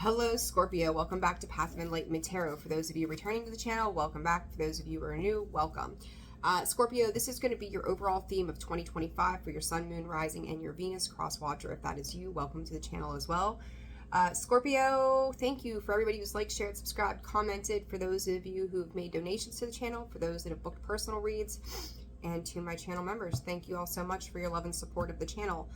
Hello, Scorpio. Welcome back to Path of Enlightenment Tarot. For those of you returning to the channel, welcome back. For those of you who are new, welcome. Scorpio, this is going to be your overall theme of 2025 for your Sun, Moon, Rising, and your Venus cross-watcher. If that is you, welcome to the channel as well. Scorpio, thank you for everybody who's liked, shared, subscribed, commented. For those of you who've made donations to the channel, for those that have booked personal reads, and to my channel members, thank you all so much for your love and support of the channel.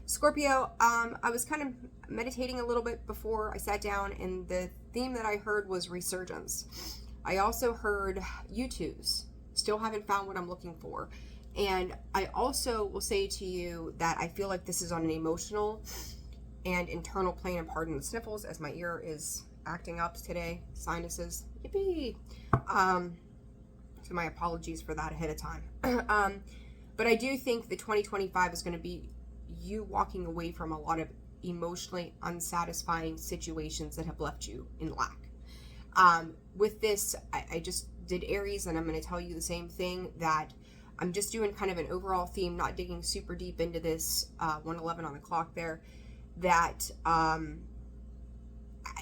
Scorpio, I was kind of meditating a little bit before I sat down, and the theme that I heard was resurgence. I also heard U2s. Still haven't found what I'm looking for. And I also will say to you that I feel like this is on an emotional and internal plane, and pardon the sniffles as my ear is acting up today. Sinuses. Yippee! So my apologies for that ahead of time. But I do think the 2025 is going to be you walking away from a lot of emotionally unsatisfying situations that have left you in lack. With this, I just did Aries, and I'm going to tell you the same thing, that I'm just doing kind of an overall theme, not digging super deep into this 111 on the clock there, that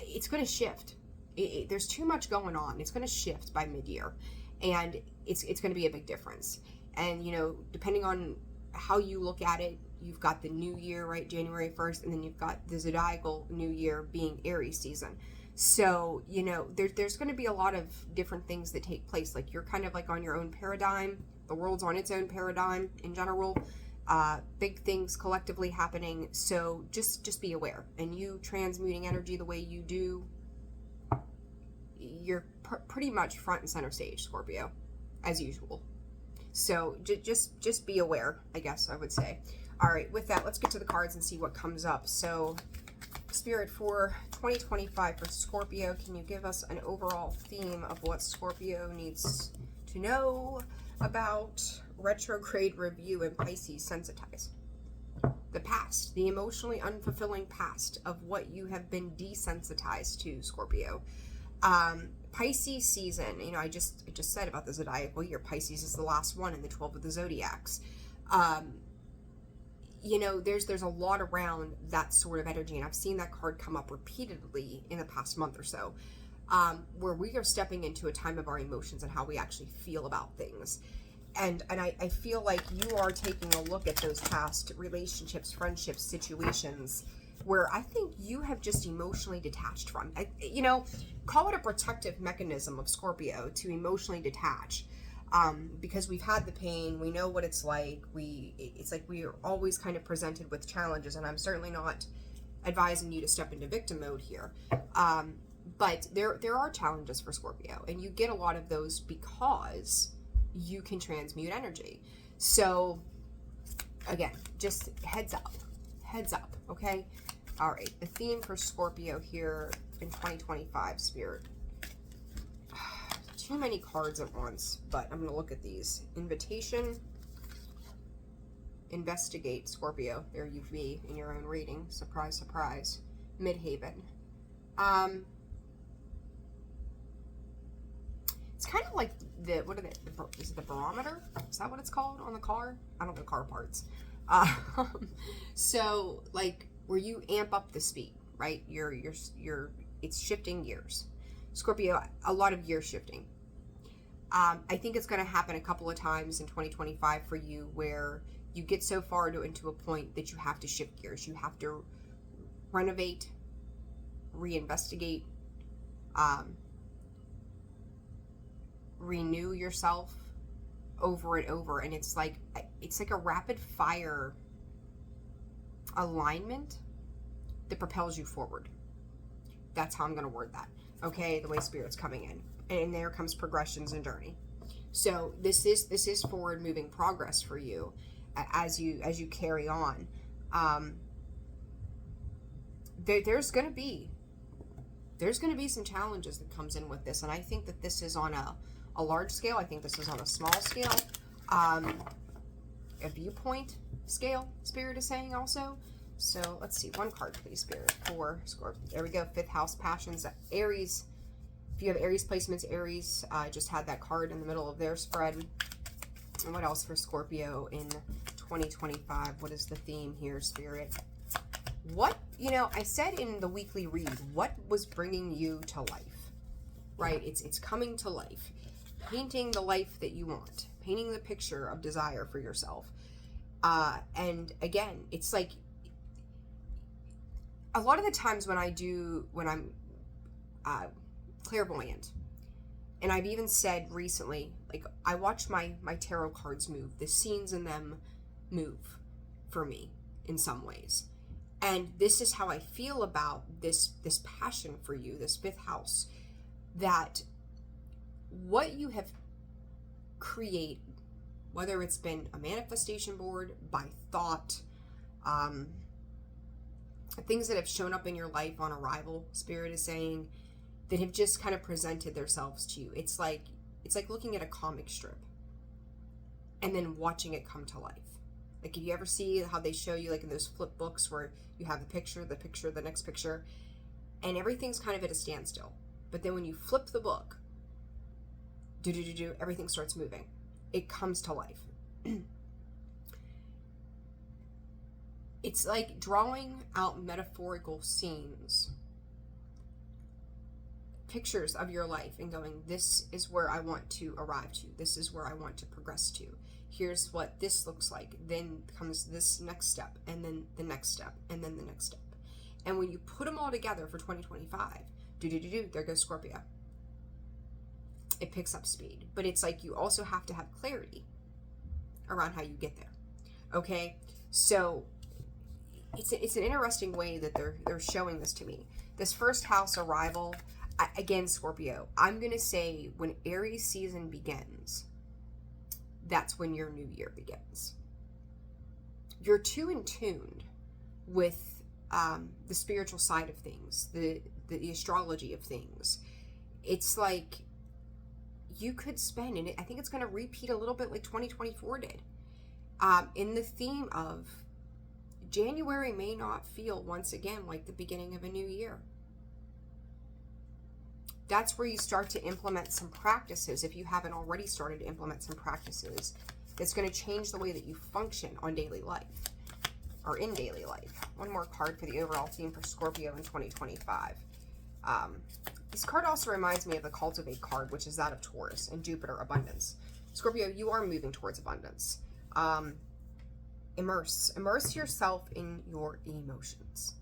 it's going to shift. There's too much going on. It's going to shift by mid-year, and it's going to be a big difference. And, you know, depending on how you look at it, you've got the new year, right, January 1st, and then you've got the zodiacal new year being Aries season. So, you know, there's going to be a lot of different things that take place. Like, you're kind of like on your own paradigm. The world's on its own paradigm in general. Big things collectively happening. So just be aware. And you transmuting energy the way you do, you're pretty much front and center stage, Scorpio, as usual. So just be aware, I guess I would say. All right, with that, let's get to the cards and see what comes up. So, Spirit, for 2025 for Scorpio, can you give us an overall theme of what Scorpio needs to know about retrograde review and Pisces sensitize? The past, the emotionally unfulfilling past of what you have been desensitized to, Scorpio. Pisces season, you know, I just said about the zodiacal year, Pisces is the last one in the 12 of the zodiacs. You know, there's a lot around that sort of energy, and I've seen that card come up repeatedly in the past month or so, where we are stepping into a time of our emotions and how we actually feel about things. And I feel like you are taking a look at those past relationships, friendships, situations where I think you have just emotionally detached from. You know, call it a protective mechanism of Scorpio to emotionally detach. Because we've had the pain, we know what it's like. It's like we are always kind of presented with challenges, and I'm certainly not advising you to step into victim mode here. But there are challenges for Scorpio, and you get a lot of those because you can transmute energy. So again, just heads up, okay? All right, the theme for Scorpio here in 2025, Spirit. Too many cards at once, but I'm going to look at these. Invitation, investigate, Scorpio. There you be in your own reading. Surprise, surprise. Midhaven. It's kind of like is it the barometer? Is that what it's called on the car? I don't know car parts. So like where you amp up the speed, right? It's shifting gears. Scorpio, a lot of gear shifting. I think it's going to happen a couple of times in 2025 for you where you get so far into a point that you have to shift gears. You have to renovate, reinvestigate, renew yourself over and over. And it's like a rapid fire alignment that propels you forward. That's how I'm going to word that. Okay, the way Spirit's coming in. And there comes progressions and journey. So this is forward moving progress for you as you carry on. There's going to be some challenges that comes in with this, and I think that this is on a large scale. I think this is on a small scale, a viewpoint scale. Spirit is saying also. So let's see, one card please, Spirit, for Scorpio. There we go, 5th house, passions, Aries. If you have Aries placements, Aries just had that card in the middle of their spread. And what else for Scorpio in 2025? What is the theme here, Spirit? What I said in the weekly read, what was bringing you to life, right? It's coming to life, painting the life that you want, painting the picture of desire for yourself. And again, it's like a lot of the times when I'm clairvoyant, and I've even said recently, like, I watch my tarot cards move, the scenes in them move for me in some ways. And this is how I feel about this passion for you, this fifth house, that what you have created, whether it's been a manifestation board, by thought, things that have shown up in your life on arrival, Spirit is saying, that have just kind of presented themselves to you. It's like looking at a comic strip and then watching it come to life. Like, if you ever see how they show you, like in those flip books where you have the picture, the next picture, and everything's kind of at a standstill. But then when you flip the book, everything starts moving. It comes to life. It's like drawing out metaphorical scenes, pictures of your life, and going, this is where I want to arrive to. This is where I want to progress to. Here's what this looks like. Then comes this next step, and then the next step, and then the next step. And when you put them all together for 2025, there goes Scorpio. It picks up speed. But it's like you also have to have clarity around how you get there. Okay? So it's an interesting way that they're showing this to me. This first house arrival, again, Scorpio, I'm going to say when Aries season begins, that's when your new year begins. You're too in tuned with the spiritual side of things, the astrology of things. It's like you could spend, and I think it's going to repeat a little bit like 2024 did, in the theme of January may not feel once again like the beginning of a new year. That's where you start to implement some practices, if you haven't already started to implement some practices, that's going to change the way that you function on daily life, or in daily life. One more card for the overall theme for Scorpio in 2025. This card also reminds me of the Cultivate card, which is that of Taurus and Jupiter, abundance. Scorpio, you are moving towards abundance. Immerse yourself in your emotions.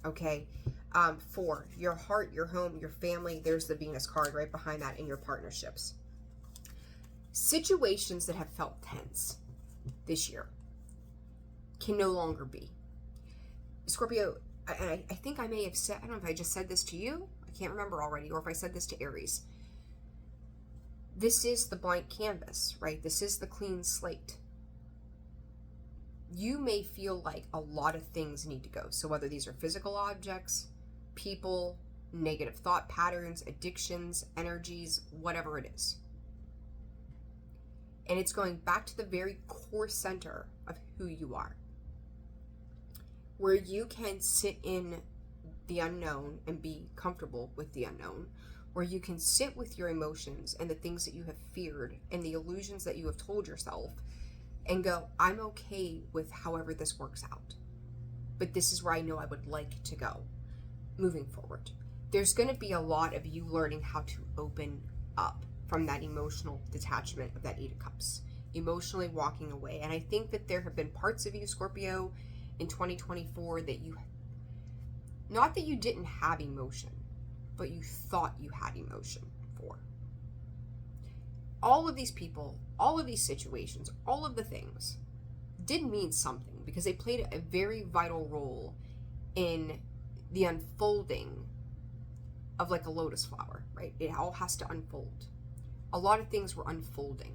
Okay? For your heart, your home, your family, there's the Venus card right behind that, in your partnerships. Situations that have felt tense this year can no longer be. Scorpio, I think I may have said, I don't know if I just said this to you, I can't remember already, or if I said this to Aries. This is the blank canvas, right? This is the clean slate. You may feel like a lot of things need to go. So whether these are physical objects, people, negative thought patterns, addictions, energies, whatever it is. And it's going back to the very core center of who you are, where you can sit in the unknown and be comfortable with the unknown, where you can sit with your emotions and the things that you have feared and the illusions that you have told yourself, and go, I'm okay with however this works out, but this is where I know I would like to go moving forward. There's going to be a lot of you learning how to open up from that emotional detachment of that Eight of Cups, emotionally walking away. And I think that there have been parts of you, Scorpio, in 2024 that you, not that you didn't have emotion, but you thought you had emotion for. All of these people, all of these situations, all of the things did mean something, because they played a very vital role in the unfolding of like a lotus flower, right? It all has to unfold. A lot of things were unfolding.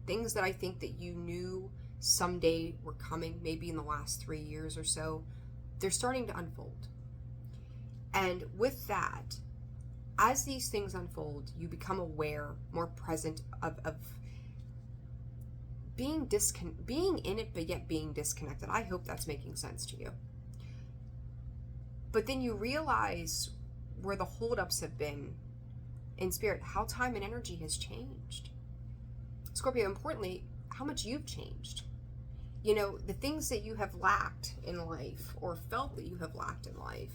Things that I think that you knew someday were coming, maybe in the last 3 years or so, they're starting to unfold. And with that, as these things unfold, you become aware, more present of being in it, but yet being disconnected. I hope that's making sense to you. But then you realize where the holdups have been in spirit, how time and energy has changed. Scorpio, importantly, how much you've changed. you know, the things that you have lacked in life or felt that you have lacked in life,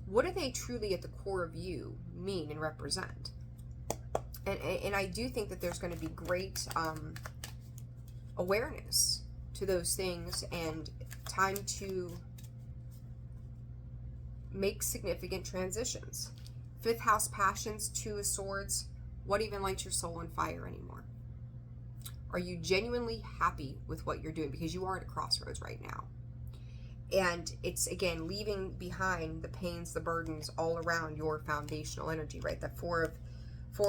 what do they truly at the core of you mean and represent? And I do think that there's going to be great awareness to those things and time to make significant transitions. Fifth house passions, Two of Swords. What even lights your soul on fire anymore? Are you genuinely happy with what you're doing? Because you are at a crossroads right now. And it's, again, leaving behind the pains, the burdens all around your foundational energy, right? That Four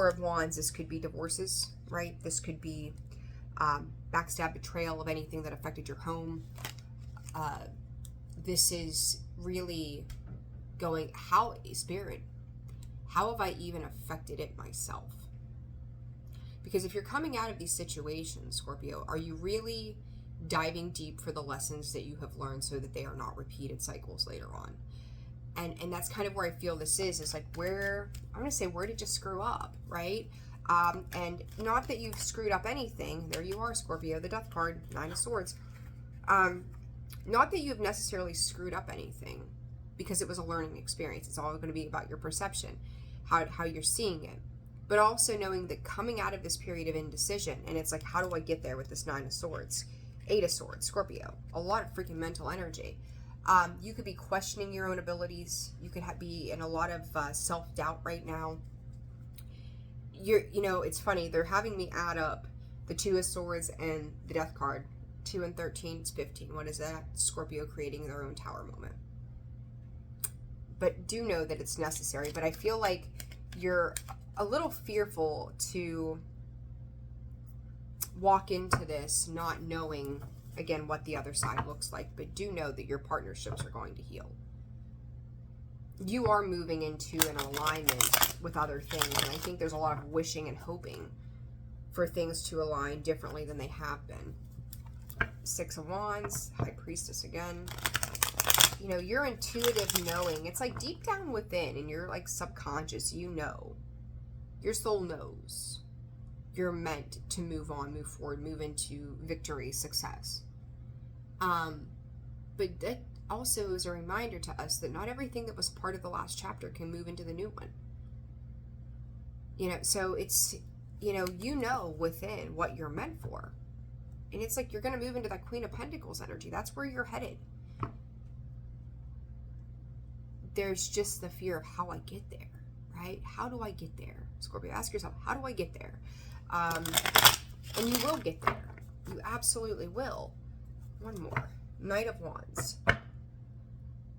of Wands, this could be divorces, right? This could be backstab, betrayal of anything that affected your home. This is really going, Spirit, how have I even affected it myself? Because if you're coming out of these situations, Scorpio, are you really diving deep for the lessons that you have learned so that they are not repeated cycles later on? And that's kind of where I feel this is like, where did you screw up, right? And not that you've screwed up anything. There you are, Scorpio, the Death card, Nine of Swords. Not that you've necessarily screwed up anything, because it was a learning experience. It's all going to be about your perception, how you're seeing it. But also knowing that coming out of this period of indecision, and it's like, how do I get there with this Nine of Swords? Eight of Swords, Scorpio, a lot of freaking mental energy. You could be questioning your own abilities. You could be in a lot of self-doubt right now. It's funny, they're having me add up the Two of Swords and the Death card. 2 and 13, it's 15. What is that? Scorpio creating their own tower moment. But do know that it's necessary. But I feel like you're a little fearful to walk into this not knowing, again, what the other side looks like. But do know that your partnerships are going to heal. You are moving into an alignment with other things. And I think there's a lot of wishing and hoping for things to align differently than they have been. Six of Wands, High Priestess again. Your intuitive knowing, it's like deep down within, and you're like subconscious, your soul knows you're meant to move on, move forward, move into victory, success. But that also is a reminder to us that not everything that was part of the last chapter can move into the new one. So it's, within what you're meant for. And it's like you're going to move into that Queen of Pentacles energy. That's where you're headed. There's just the fear of how I get there, right? How do I get there? Scorpio, ask yourself, how do I get there? And you will get there. You absolutely will. One more. Knight of Wands.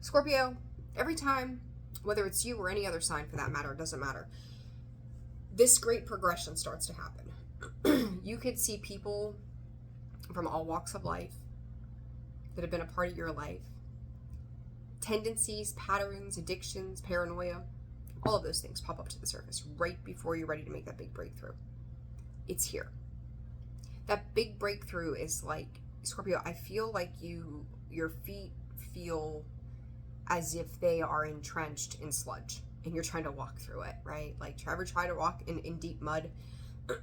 Scorpio, every time, whether it's you or any other sign for that matter, it doesn't matter, this great progression starts to happen. You could see people from all walks of life that have been a part of your life. Tendencies, patterns, addictions, paranoia, all of those things pop up to the surface right before you're ready to make that big breakthrough. It's here. That big breakthrough is like, Scorpio, I feel like your feet feel as if they are entrenched in sludge and you're trying to walk through it, right? Like, ever try to walk in deep mud?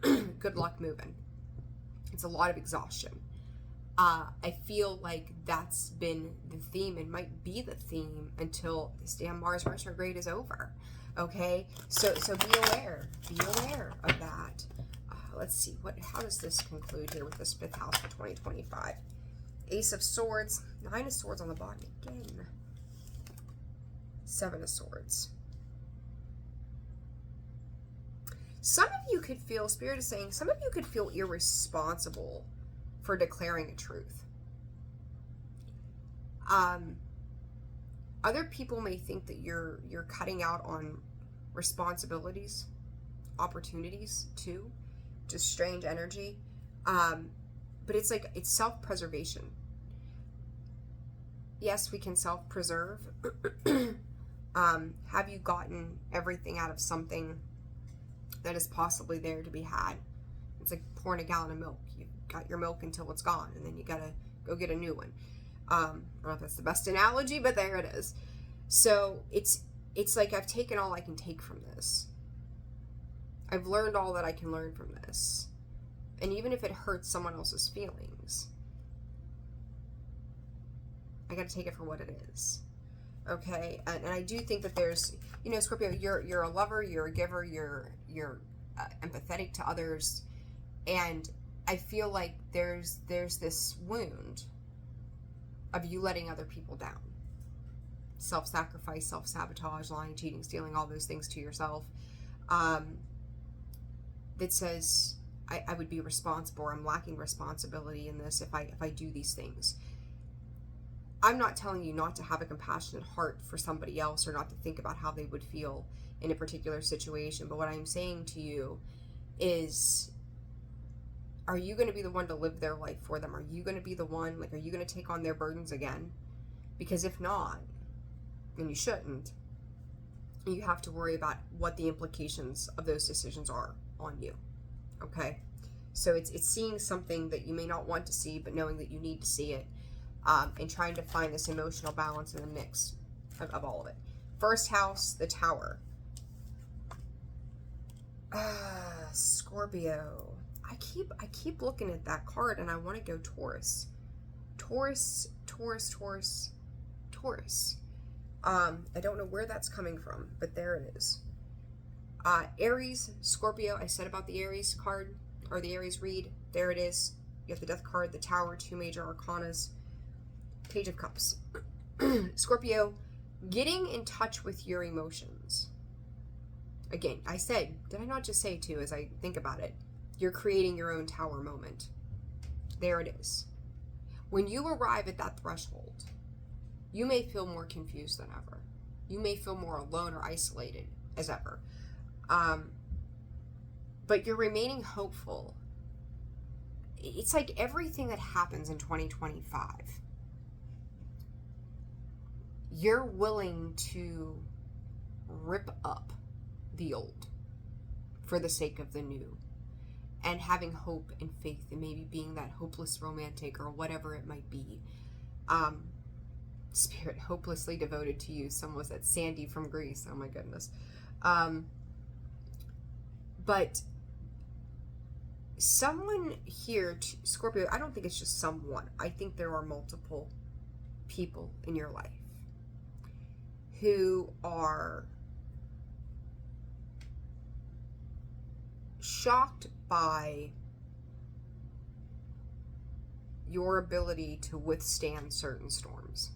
Good luck moving. It's a lot of exhaustion. I feel like that's been the theme and might be the theme until this damn Mars retrograde is over. Okay, so be aware of that. Let's see, how does this conclude here with this fifth house for 2025? Ace of Swords, Nine of Swords on the bottom again. Seven of Swords. Some of you could feel, Spirit is saying, some of you could feel irresponsible for declaring a truth. Other people may think that you're cutting out on responsibilities, opportunities too. Just strange energy. But it's like, it's self-preservation. Yes, we can self-preserve. Have you gotten everything out of something that is possibly there to be had? It's like pouring a gallon of milk. You got your milk until it's gone, and then you gotta go get a new one. I don't know if that's the best analogy, but there it is. So it's like I've taken all I can take from this. I've learned all that I can learn from this. And even if it hurts someone else's feelings, I got to take it for what it is. Okay, and I do think that there's, Scorpio, you're a lover, you're a giver, you're empathetic to others, and I feel like there's this wound of you letting other people down. Self-sacrifice, self-sabotage, lying, cheating, stealing, all those things to yourself. That says I would be responsible, or I'm lacking responsibility in this if I do these things. I'm not telling you not to have a compassionate heart for somebody else, or not to think about how they would feel in a particular situation. But what I'm saying to you is, are you going to be the one to live their life for them? Are you going to be the one, are you going to take on their burdens again? Because if not, and you shouldn't, you have to worry about what the implications of those decisions are on you. Okay? So it's seeing something that you may not want to see, but knowing that you need to see it. And trying to find this emotional balance in the mix of all of it. First house, the Tower. Scorpio. I keep looking at that card and I want to go Taurus. Taurus. I don't know where that's coming from, but there it is. Aries, Scorpio. I said about the Aries card, or the Aries read. There it is. You have the Death card, the Tower, 2 major arcanas. Page of Cups. Scorpio, getting in touch with your emotions. Again, I said, did I not just say too, as I think about it, you're creating your own Tower moment. There it is. When you arrive at that threshold, you may feel more confused than ever. You may feel more alone or isolated as ever. But you're remaining hopeful. It's like everything that happens in 2025, you're willing to rip up the old for the sake of the new, and having hope and faith, and maybe being that hopeless romantic or whatever it might be. Spirit, hopelessly devoted to you. Someone was that Sandy from Greece. Oh my goodness. But someone here, Scorpio, I don't think it's just someone. I think there are multiple people in your life who are shocked by your ability to withstand certain storms.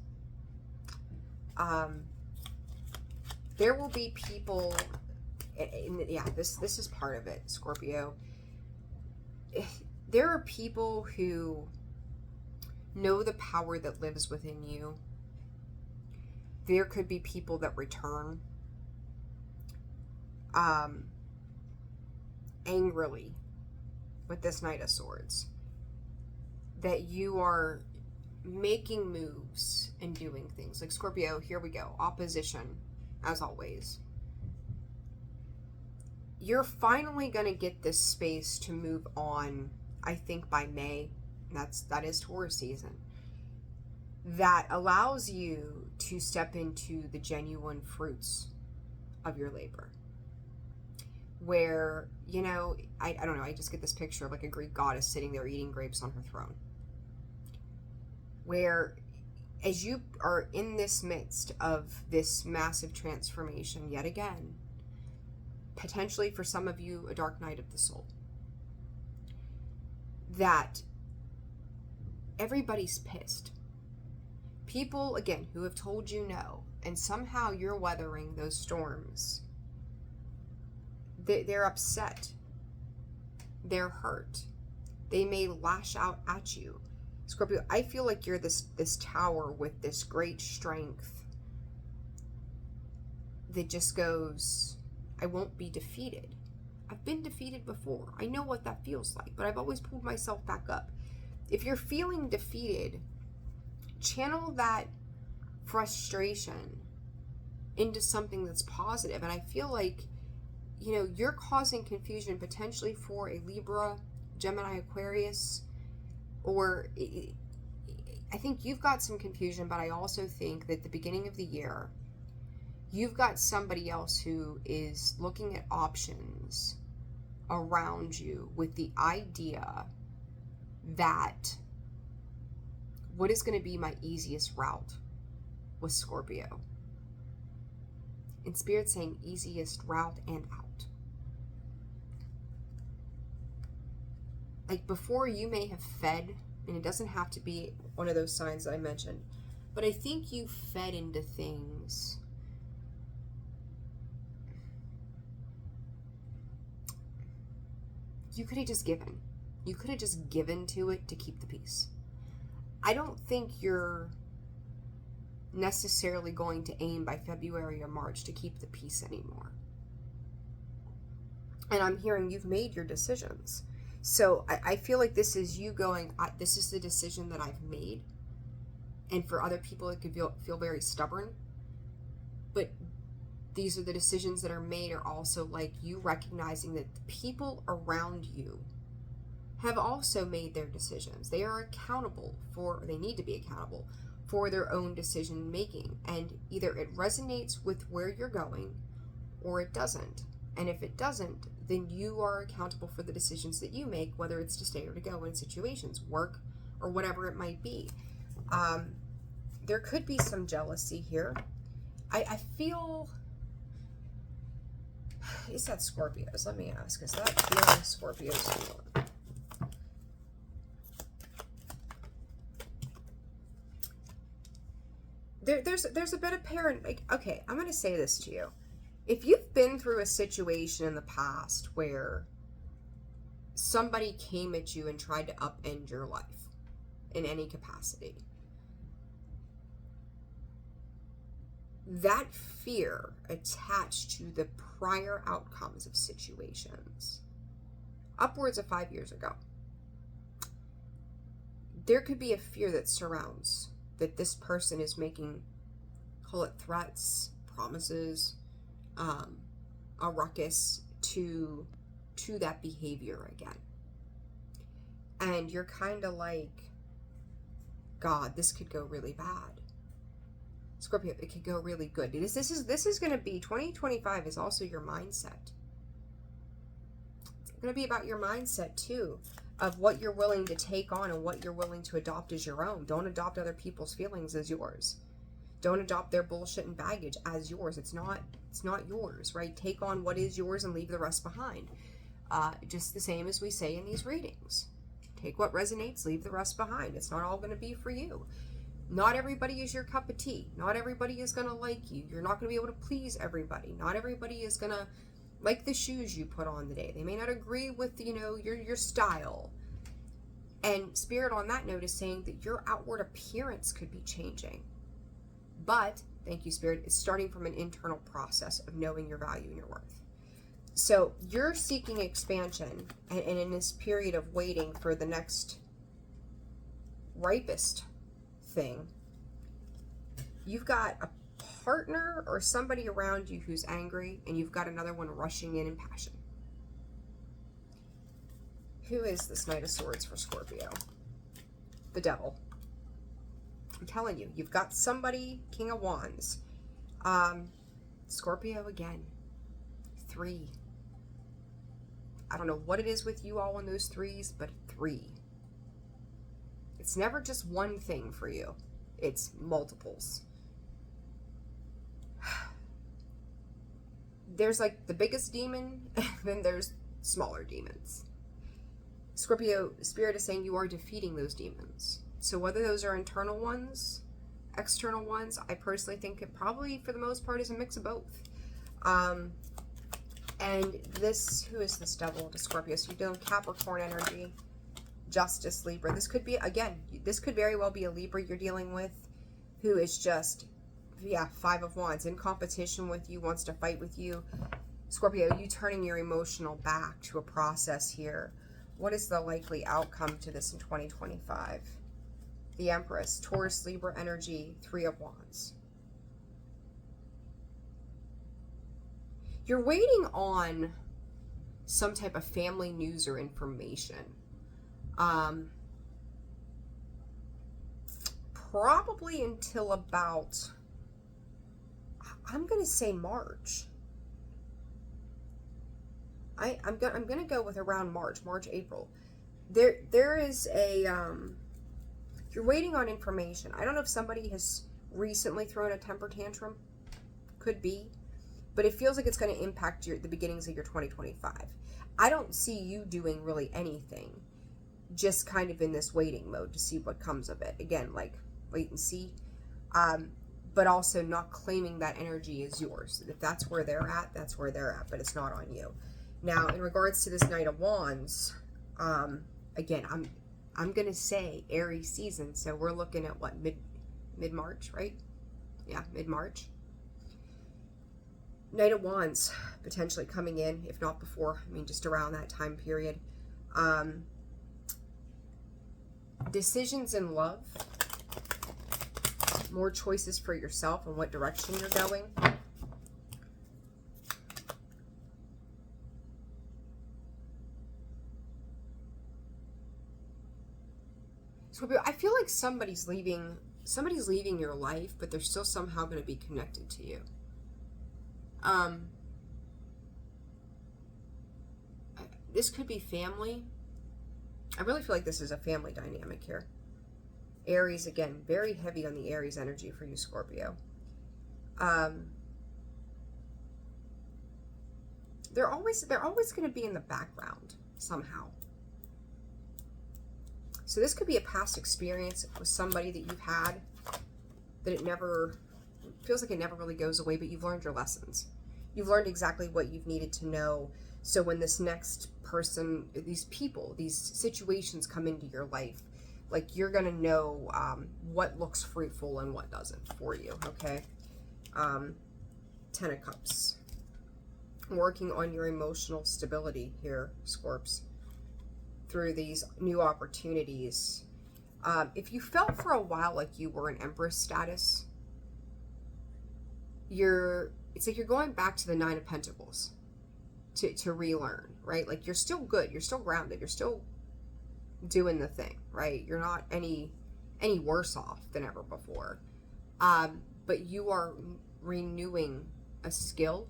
There will be people, this is part of it, Scorpio. There are people who know the power that lives within you. There could be people that return angrily with this Knight of Swords, that you are making moves and doing things. Like Scorpio, here we go. Opposition, as always. You're finally going to get this space to move on, I think, by May. That is Taurus season. That allows you to step into the genuine fruits of your labor. Where, I don't know, I just get this picture of like a Greek goddess sitting there eating grapes on her throne. Where, as you are in this midst of this massive transformation yet again, potentially for some of you, a dark night of the soul, that everybody's pissed. People, again, who have told you no, and somehow you're weathering those storms. They're upset. They're hurt. They may lash out at you. Scorpio, I feel like you're this tower with this great strength that just goes, I won't be defeated. I've been defeated before. I know what that feels like, but I've always pulled myself back up. If you're feeling defeated, channel that frustration into something that's positive. And I feel like, you're causing confusion potentially for a Libra, Gemini, Aquarius, or I think you've got some confusion, but I also think that at the beginning of the year, you've got somebody else who is looking at options around you with the idea that What is going to be my easiest route with Scorpio? And Spirit saying easiest route and out. Like before, you may have fed, and it doesn't have to be one of those signs that I mentioned, but I think you fed into things. You could have just given. You could have just given to it to keep the peace. I don't think you're necessarily going to aim by February or March to keep the peace anymore. And I'm hearing you've made your decisions. So I feel like this is you going, this is the decision that I've made. And for other people, it could feel very stubborn. But these are the decisions that are made, are also like you recognizing that the people around you have also made their decisions. They are accountable for, or they need to be accountable for their own decision making. And either it resonates with where you're going or it doesn't. And if it doesn't, then you are accountable for the decisions that you make, whether it's to stay or to go in situations, work, or whatever it might be. There could be some jealousy here. I feel, is that Scorpios? Let me ask, is that feeling Scorpios feeling? There's a bit of like, okay, I'm going to say this to you. If you've been through a situation in the past where somebody came at you and tried to upend your life in any capacity, that fear attached to the prior outcomes of situations, upwards of 5 years ago, there could be a fear that surrounds that this person is making, call it threats, promises, a ruckus to that behavior again. And you're kind of like, God, this could go really bad. Scorpio, it could go really good. This is going to be, 2025 is also your mindset. It's going to be about your mindset too, of what you're willing to take on and what you're willing to adopt as your own. Don't adopt other people's feelings as yours. Don't adopt their bullshit and baggage as yours. It's not yours, right? Take on what is yours and leave the rest behind. Just the same as we say in these readings. Take what resonates, leave the rest behind. It's not all going to be for you. Not everybody is your cup of tea. Not everybody is going to like you. You're not going to be able to please everybody. Not everybody is going to like the shoes you put on today. They may not agree with, your style. And Spirit on that note is saying that your outward appearance could be changing. But, thank you, Spirit, it's starting from an internal process of knowing your value and your worth. So you're seeking expansion, and in this period of waiting for the next ripest thing, you've got a partner or somebody around you who's angry, and you've got another one rushing in passion. Who is this Knight of Swords for Scorpio? The Devil. I'm telling you, you've got somebody, King of Wands. Scorpio again. 3. I don't know what it is with you all in those 3s, but 3. It's never just one thing for you. It's multiples. There's like the biggest demon, and then there's smaller demons. Scorpio, Spirit is saying you are defeating those demons. So whether those are internal ones, external ones, I personally think it probably, for the most part, is a mix of both. And this, who is this Devil to Scorpio? So you're doing Capricorn energy, Justice, Libra. This could be, again, this could very well be a Libra you're dealing with who is just, 5 of Wands, in competition with you, wants to fight with you. Scorpio, you turning your emotional back to a process here. What is the likely outcome to this in 2025? The Empress, Taurus, Libra energy, 3 of Wands. You're waiting on some type of family news or information. Probably until about, I'm going to say March. I'm going to go with around March, April. There is a, You're waiting on information. I don't know if somebody has recently thrown a temper tantrum. Could be. But it feels like it's going to impact the beginnings of your 2025. I don't see you doing really anything. Just kind of in this waiting mode to see what comes of it. Again, like, wait and see. But also not claiming that energy is yours. If that's where they're at, that's where they're at. But it's not on you. Now, in regards to this Knight of Wands, again, I'm going to say Aries season. So we're looking at what, mid-March, right? Yeah, mid-March. Knight of Wands potentially coming in, if not before. I mean, just around that time period. Decisions in love. More choices for yourself and what direction you're going. Scorpio, I feel like somebody's leaving your life, but they're still somehow going to be connected to you. This could be family. I really feel like this is a family dynamic here. Aries, again, very heavy on the Aries energy for you, Scorpio. They're always going to be in the background somehow. So this could be a past experience with somebody that you've had that feels like it never really goes away, but you've learned your lessons. You've learned exactly what you've needed to know. So when this next person, these people, these situations come into your life, like you're going to know what looks fruitful and what doesn't for you, okay? Ten of Cups. Working on your emotional stability here, Scorps, through these new opportunities. If you felt for a while like you were in Empress status, it's like you're going back to the Nine of Pentacles to relearn, right? Like you're still good, you're still grounded, you're still doing the thing, right? You're not any worse off than ever before. But you are renewing a skill,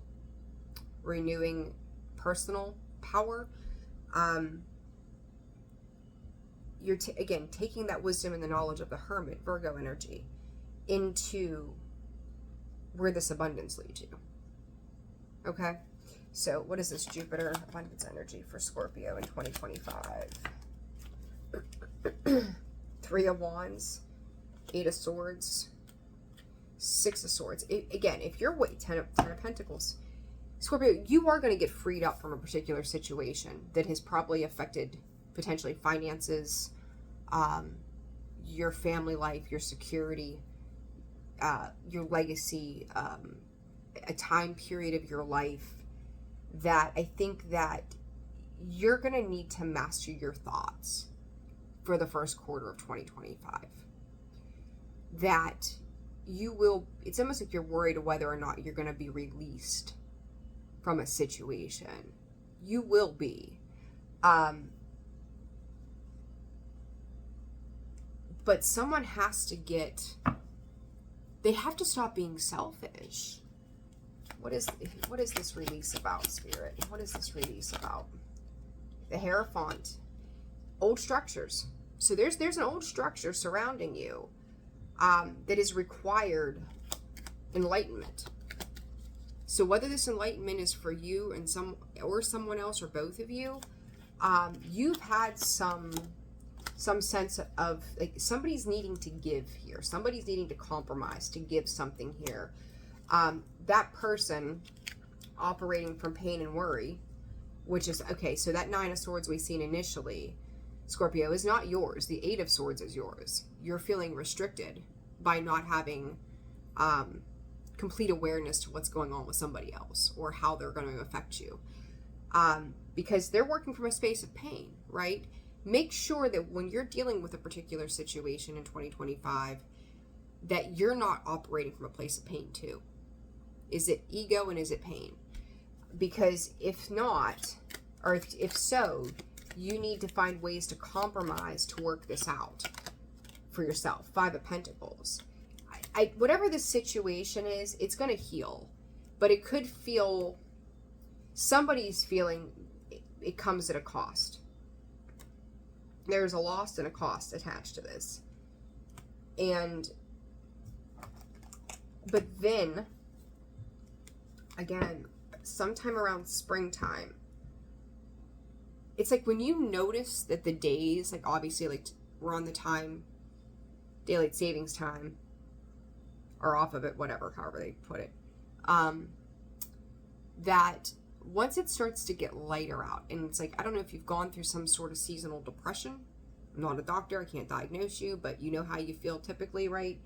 renewing personal power. You're again taking that wisdom and the knowledge of the Hermit, Virgo energy, into where this abundance leads you. Okay? So what is this Jupiter abundance energy for Scorpio in 2025? 3 of Wands, 8 of Swords, 6 of Swords. Again, if you're 10 of Pentacles, Scorpio, you are going to get freed up from a particular situation that has probably affected potentially finances, your family life, your security, your legacy, a time period of your life that I think that you're going to need to master your thoughts for the first quarter of 2025. That you will, it's almost like you're worried whether or not you're going to be released from a situation. You will be. But someone has to they have to stop being selfish. What is this release about, Spirit? What is this release about? The Hierophant. Old structures. So there's an old structure surrounding you that is required enlightenment. So whether this enlightenment is for you and someone else or both of you, you've had some sense of like somebody's needing to give here. Somebody's needing to compromise to give something here. That person operating from pain and worry, which is, okay, so that 9 of Swords we've seen initially, Scorpio, is not yours. The 8 of Swords is yours. You're feeling restricted by not having complete awareness to what's going on with somebody else or how they're going to affect you. Because they're working from a space of pain, right? Make sure that when you're dealing with a particular situation in 2025, that you're not operating from a place of pain too. Is it ego and is it pain? Because if not, or if so, you need to find ways to compromise to work this out for yourself. 5 of Pentacles. Whatever the situation is, it's going to heal. But it could feel, somebody's feeling it comes at a cost. There's a loss and a cost attached to this. But then, again, sometime around springtime, it's like when you notice that the days, like obviously like we're on the time, daylight savings time, or off of it, whatever, however they put it, that once it starts to get lighter out, and it's like, I don't know if you've gone through some sort of seasonal depression. I'm not a doctor, I can't diagnose you, but you know how you feel typically, right?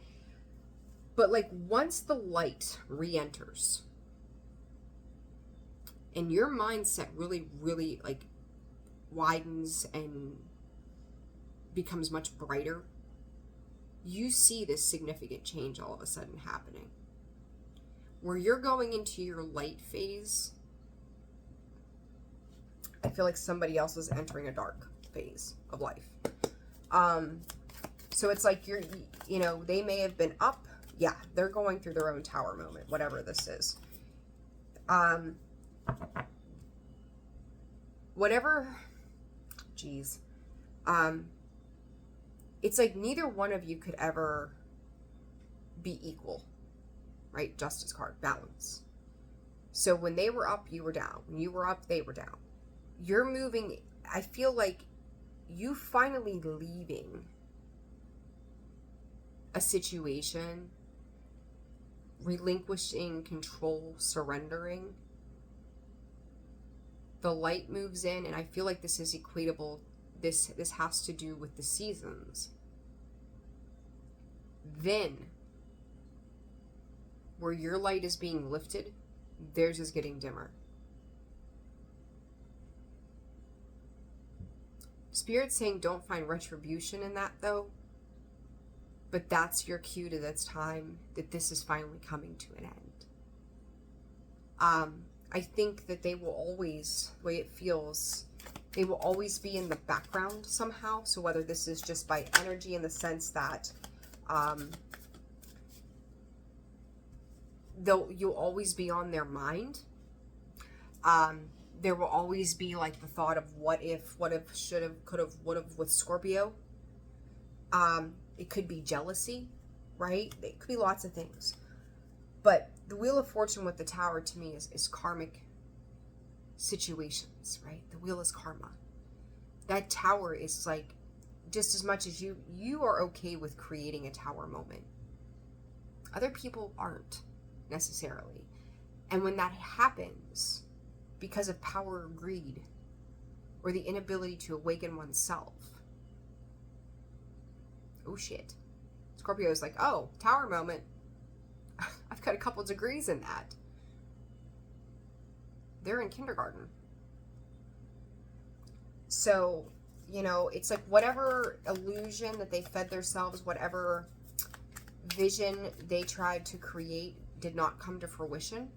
But like once the light re-enters and your mindset really, really like widens and becomes much brighter, you see this significant change all of a sudden happening. Where you're going into your light phase, I feel like somebody else is entering a dark phase of life. So it's like they may have been up. Yeah, they're going through their own tower moment, whatever this is. It's like neither one of you could ever be equal, right? Justice card, balance. So when they were up, you were down. When you were up, they were down. You're moving, I feel like you finally leaving a situation, relinquishing control, surrendering. The light moves in, and I feel like this is equatable. This has to do with the seasons. Then, where your light is being lifted, theirs is getting dimmer. Spirit's saying don't find retribution in that though, but that's your cue to that's time that this is finally coming to an end. I think that they will always, the way it feels, they will always be in the background somehow. So whether this is just by energy in the sense that you'll always be on their mind. There will always be like the thought of what if, should have, could have, would have with Scorpio. It could be jealousy, right? It could be lots of things. But the Wheel of Fortune with the Tower to me is karmic situations, right? The wheel is karma. That tower is like, just as much as you are okay with creating a tower moment, other people aren't necessarily. And when that happens, because of power or greed, or the inability to awaken oneself, oh shit. Scorpio is like, oh, tower moment. I've got a couple degrees in that. They're in kindergarten. So, it's like whatever illusion that they fed themselves, whatever vision they tried to create did not come to fruition.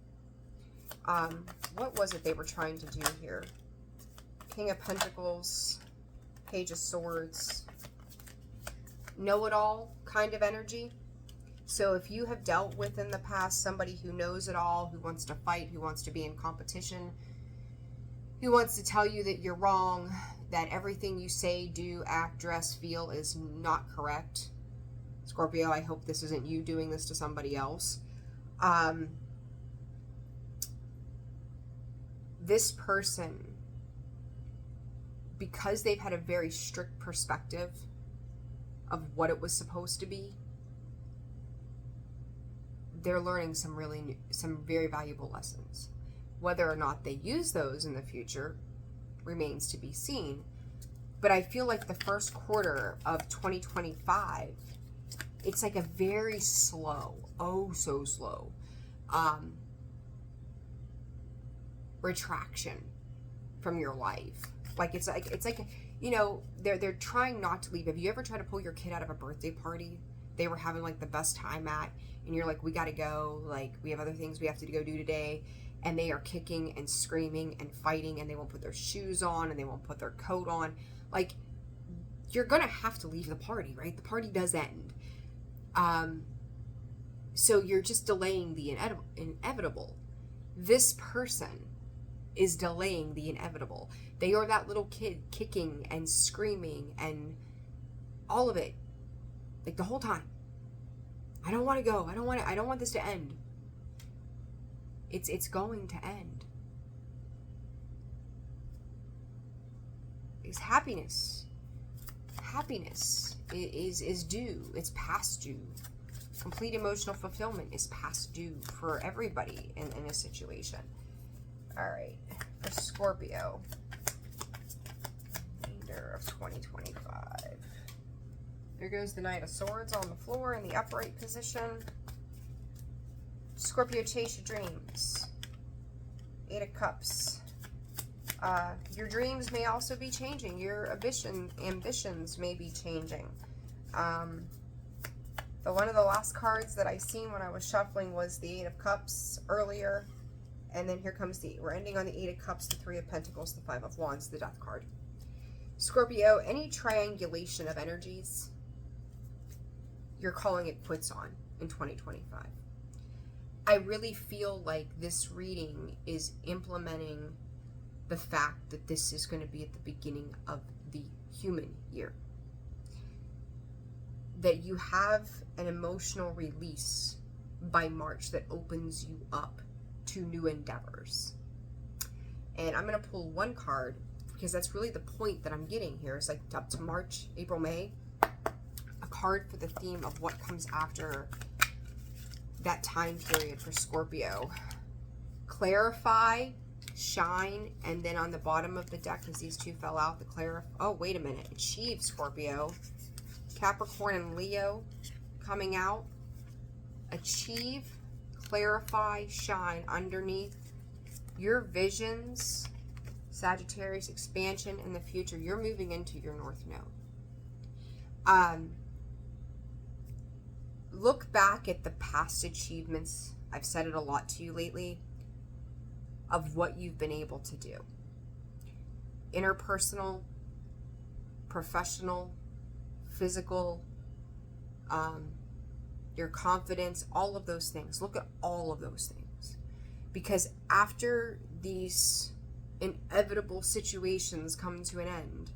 What was it they were trying to do here? King of Pentacles, Page of Swords, know-it-all kind of energy. So if you have dealt with in the past somebody who knows it all, who wants to fight, who wants to be in competition, who wants to tell you that you're wrong, that everything you say, do, act, dress, feel is not correct. Scorpio, I hope this isn't you doing this to somebody else. This person, because they've had a very strict perspective of what it was supposed to be, they're learning some very valuable lessons. Whether or not they use those in the future remains to be seen. But I feel like the first quarter of 2025, it's like a very slow, oh so slow, retraction from your life. Like it's like they're trying not to leave. Have you ever tried to pull your kid out of a birthday party they were having like the best time at, and you're like, we gotta go, like we have other things we have to go do today, and they are kicking and screaming and fighting, and they won't put their shoes on and they won't put their coat on? Like, you're gonna have to leave the party, right? The party does end. So you're just delaying the inevitable. This person is delaying the inevitable. They are that little kid kicking and screaming and all of it, like the whole time. I don't want to go. I don't want this to end. It's going to end. It's happiness. Happiness is due. It's past due. Complete emotional fulfillment is past due for everybody in a situation. All right, for Scorpio, remainder of 2025. There goes the Knight of Swords on the floor in the upright position. Scorpio, chase your dreams. Eight of Cups. Your dreams may also be changing. Your ambitions may be changing. One of the last cards that I seen when I was shuffling was the Eight of Cups earlier. And then here comes we're ending on the Eight of Cups, the Three of Pentacles, the Five of Wands, the Death card. Scorpio, any triangulation of energies, you're calling it quits on in 2025. I really feel like this reading is implementing the fact that this is going to be at the beginning of the human year. That you have an emotional release by March that opens you up to new endeavors. And I'm going to pull one card because that's really the point that I'm getting here. It's like up to March, April, May. A card for the theme of what comes after that time period for Scorpio. Clarify, shine, and then on the bottom of the deck, because these two fell out, the clarify. Oh, wait a minute. Achieve, Scorpio. Capricorn and Leo coming out. Achieve, clarify, shine underneath your visions. Sagittarius, expansion in the future. You're moving into your North Node. Look back at the past achievements. I've said it a lot to you lately of what you've been able to do. Interpersonal, professional, physical, your confidence, all of those things. Look at all of those things. Because after these inevitable situations come to an end,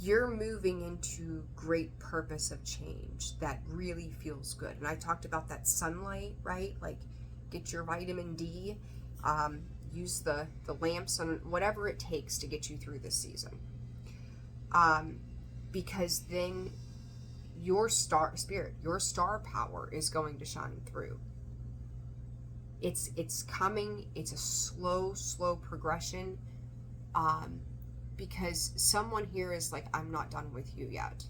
you're moving into great purpose of change that really feels good. And I talked about that sunlight, right? Like, get your vitamin D, use the lamps and whatever it takes to get you through this season. Because then your star power is going to shine through. It's coming. It's a slow progression. Because someone here is like, I'm not done with you yet.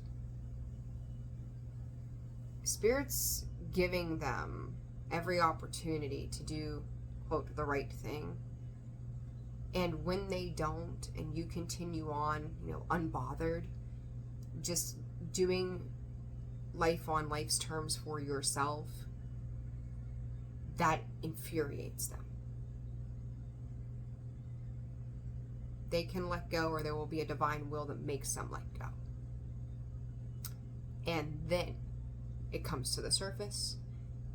Spirit's giving them every opportunity to do, quote, the right thing. And when they don't, and you continue on, unbothered, just doing life on life's terms for yourself, that infuriates them. They can let go, or there will be a divine will that makes them let go. And then it comes to the surface.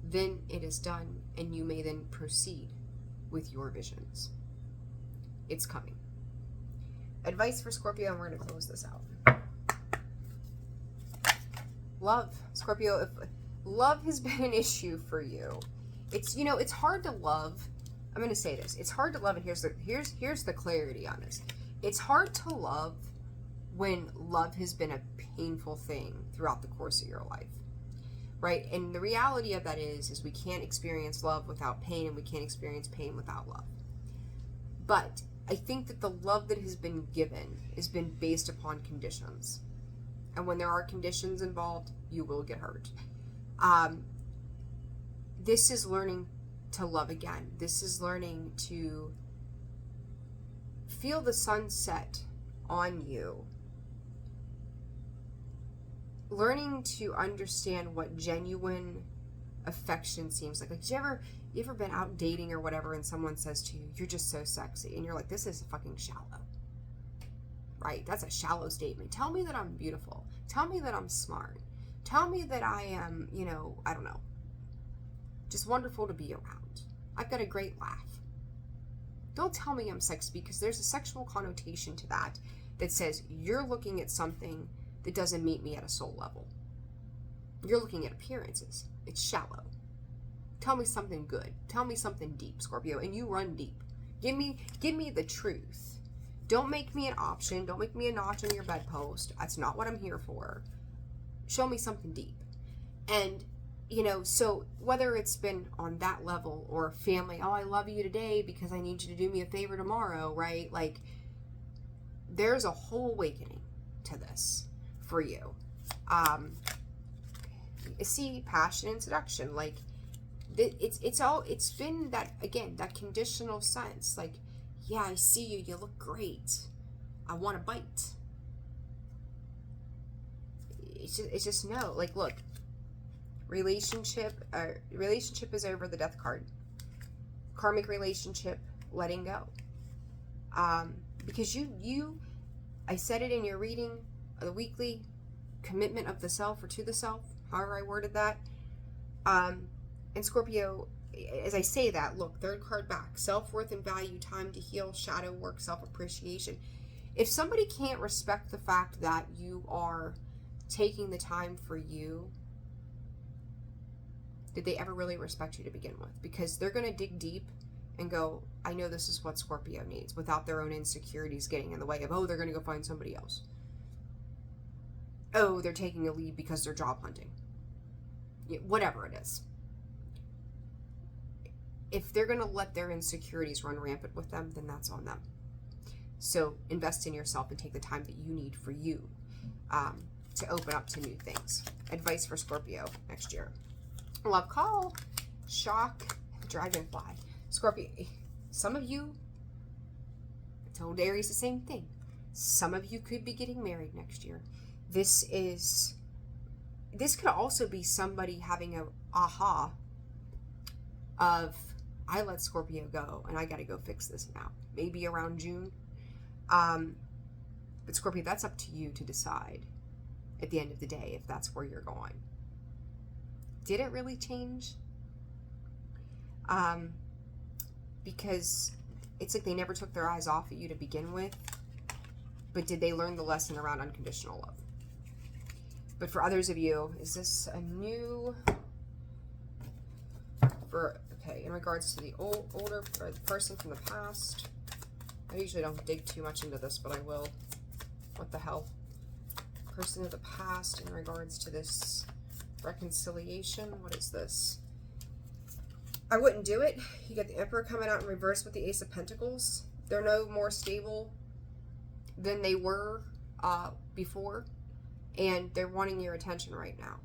Then it is done, and you may then proceed with your visions. It's coming. Advice for Scorpio, and we're going to close this out. Love. Scorpio, if love has been an issue for you, it's hard to love. I'm going to say this. It's hard to love, and here's the clarity on this. It's hard to love when love has been a painful thing throughout the course of your life, right? And the reality of that is we can't experience love without pain, and we can't experience pain without love. But I think that the love that has been given has been based upon conditions. And when there are conditions involved, you will get hurt. This is learning to love again. This is learning to feel the sunset on you. Learning to understand what genuine affection seems like. Like, you ever been out dating or whatever, and someone says to you, "You're just so sexy," and you're like, "This is fucking shallow." Right? That's a shallow statement. Tell me that I'm beautiful. Tell me that I'm smart. Tell me that I am, I don't know, just wonderful to be around. I've got a great laugh. Don't tell me I'm sexy, because there's a sexual connotation to that says you're looking at something that doesn't meet me at a soul level. You're looking at appearances. It's shallow. Tell me something good. Tell me something deep, Scorpio, and you run deep. Give me the truth. Don't make me an option. Don't make me a notch on your bedpost. That's not what I'm here for. Show me something deep. And, you know, so whether it's been on that level or family, oh, I love you today because I need you to do me a favor tomorrow, right? Like, there's a whole awakening to this for you. See, passion and seduction, like, it's been that, again, that conditional sense, like, yeah, I see you, you look great, I want to bite. It's just no, like, look, relationship is over, the death card. Karmic relationship, letting go. Because I said it in your reading, the weekly commitment of the self or to the self, however I worded that. And Scorpio, as I say that, look, third card back, self-worth and value, time to heal, shadow work, self-appreciation. If somebody can't respect the fact that you are taking the time for you, did they ever really respect you to begin with? Because they're going to dig deep and go, I know this is what Scorpio needs, without their own insecurities getting in the way of, oh, they're going to go find somebody else. Oh, they're taking a leave because they're job hunting. Whatever it is. If they're going to let their insecurities run rampant with them, then that's on them. So invest in yourself and take the time that you need for you to open up to new things. Advice for Scorpio next year. Love call, shock, dragonfly. Scorpio, some of you, I told Aries the same thing. Some of you could be getting married next year. This could also be somebody having a aha of, I let Scorpio go and I got to go fix this now. Maybe around June. But Scorpio, that's up to you to decide at the end of the day if that's where you're going. Did it really change? Because it's like they never took their eyes off of you to begin with. But did they learn the lesson around unconditional love? But for others of you, is this a new... Okay, in regards to the older or the person from the past, I usually don't dig too much into this, but I will. What the hell? Person of the past in regards to this reconciliation. What is this? I wouldn't do it. You get the Emperor coming out in reverse with the Ace of Pentacles. They're no more stable than they were before, and they're wanting your attention right now.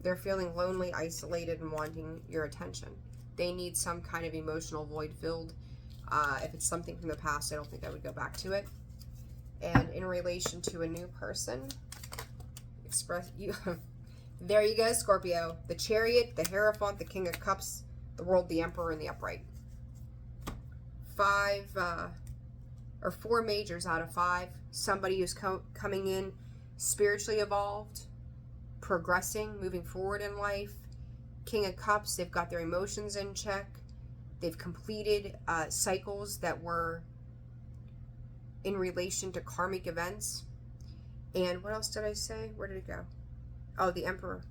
They're feeling lonely, isolated, and wanting your attention. They need some kind of emotional void filled. If it's something from the past, I don't think I would go back to it. And in relation to a new person, express you. There you go, Scorpio. The Chariot, the Hierophant, the King of Cups, the World, the Emperor, and the Upright. 4 majors out of 5. Somebody who's coming in spiritually evolved, progressing, moving forward in life. King of Cups, they've got their emotions in check. They've completed cycles that were in relation to karmic events. And what else did I say? Where did it go? Oh, the Emperor.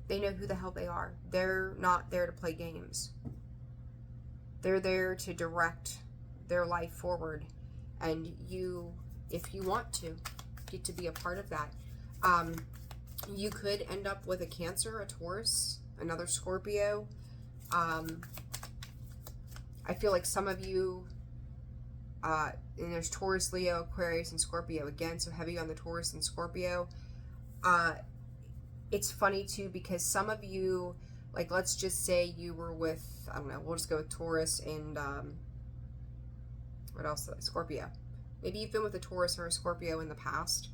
They know who the hell they are. They're not there to play games. They're there to direct their life forward. And you, if you want to, get to be a part of that. You could end up with a Cancer, a Taurus, another Scorpio. I feel like some of you, and there's Taurus, Leo, Aquarius, and Scorpio again, so heavy on the Taurus and Scorpio. It's funny too, because some of you, like, let's just say you were with, I don't know, we'll just go with Taurus and, what else? Scorpio. Maybe you've been with a Taurus or a Scorpio in the past,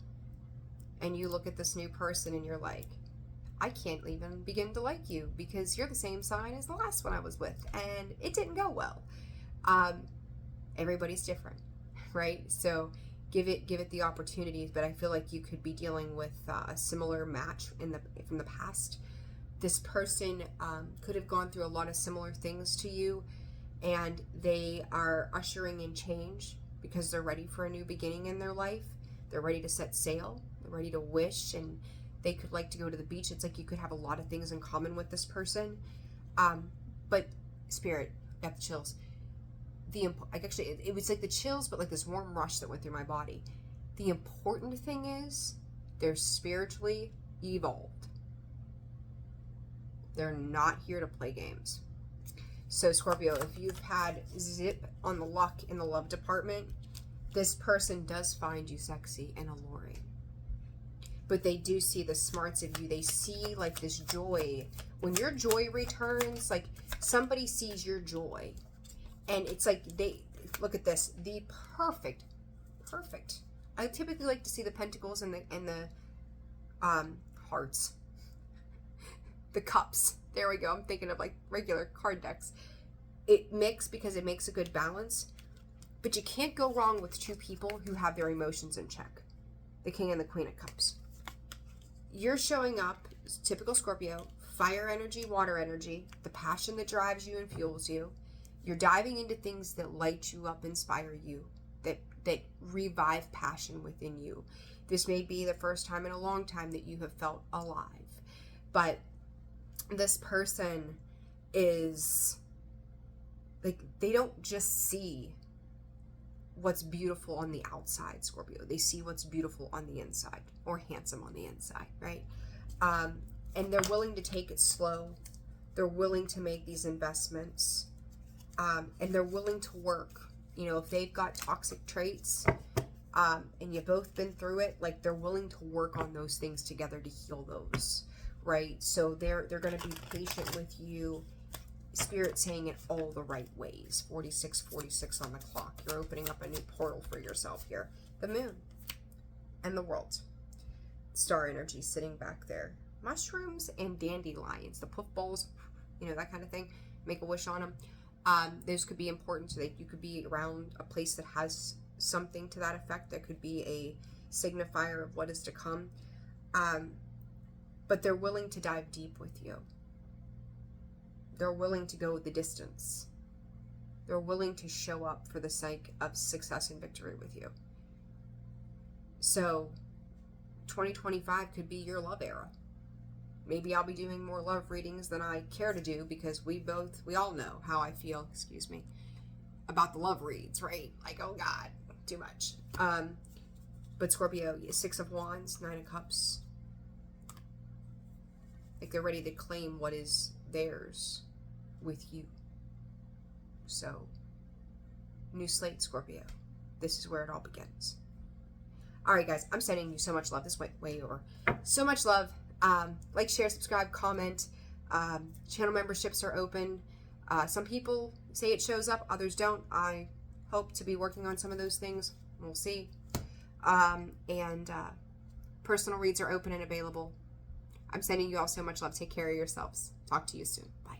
and you look at this new person and you're like, I can't even begin to like you because you're the same sign as the last one I was with, and it didn't go well. Everybody's different, right? So give it the opportunities, but I feel like you could be dealing with a similar match from the past. This person could have gone through a lot of similar things to you, and they are ushering in change because they're ready for a new beginning in their life. They're ready to set sail. They're ready to wish, and they could like to go to the beach. It's like you could have a lot of things in common with this person. But Spirit, got the chills. It was like the chills, but like this warm rush that went through my body. The important thing is they're spiritually evolved. They're not here to play games. So Scorpio, if you've had zip on the luck in the love department, this person does find you sexy and alluring. But they do see the smarts of you. They see like this joy. When your joy returns, like somebody sees your joy. And it's like they, look at this, the perfect. I typically like to see the pentacles and the hearts. The cups. There we go. I'm thinking of like regular card decks. It mixes because it makes a good balance. But you can't go wrong with two people who have their emotions in check. The King and the Queen of Cups. You're showing up, typical Scorpio, fire energy, water energy, the passion that drives you and fuels you. You're diving into things that light you up, inspire you, that revive passion within you. This may be the first time in a long time that you have felt alive. But this person is, like, they don't just see what's beautiful on the outside, Scorpio. They see what's beautiful on the inside, or handsome on the inside, right? And they're willing to take it slow. They're willing to make these investments. And they're willing to work. You know, if they've got toxic traits, and you've both been through it, like, they're willing to work on those things together to heal those, right? So they're going to be patient with you. Spirit saying it all the right ways. 46 on the clock. You're opening up a new portal for yourself here. The moon and the world. Star energy sitting back there. Mushrooms and dandelions. The puffballs, you know, that kind of thing. Make a wish on them. Those could be important so that you could be around a place that has something to that effect. That could be a signifier of what is to come. But they're willing to dive deep with you. They're willing to go the distance. They're willing to show up for the sake of success and victory with you. So 2025 could be your love era. Maybe I'll be doing more love readings than I care to do, because we all know how I feel, about the love reads, right? Like, oh God, too much. But Scorpio, 6 of Wands, 9 of Cups. Like, they're ready to claim what is theirs with you. So, new slate, Scorpio. This is where it all begins. All right, guys, I'm sending you so much love. This went way over. So much love. Like, share, subscribe, comment. Channel memberships are open. Some people say it shows up, others don't. I hope to be working on some of those things. We'll see. Personal reads are open and available. I'm sending you all so much love. Take care of yourselves. Talk to you soon. Bye.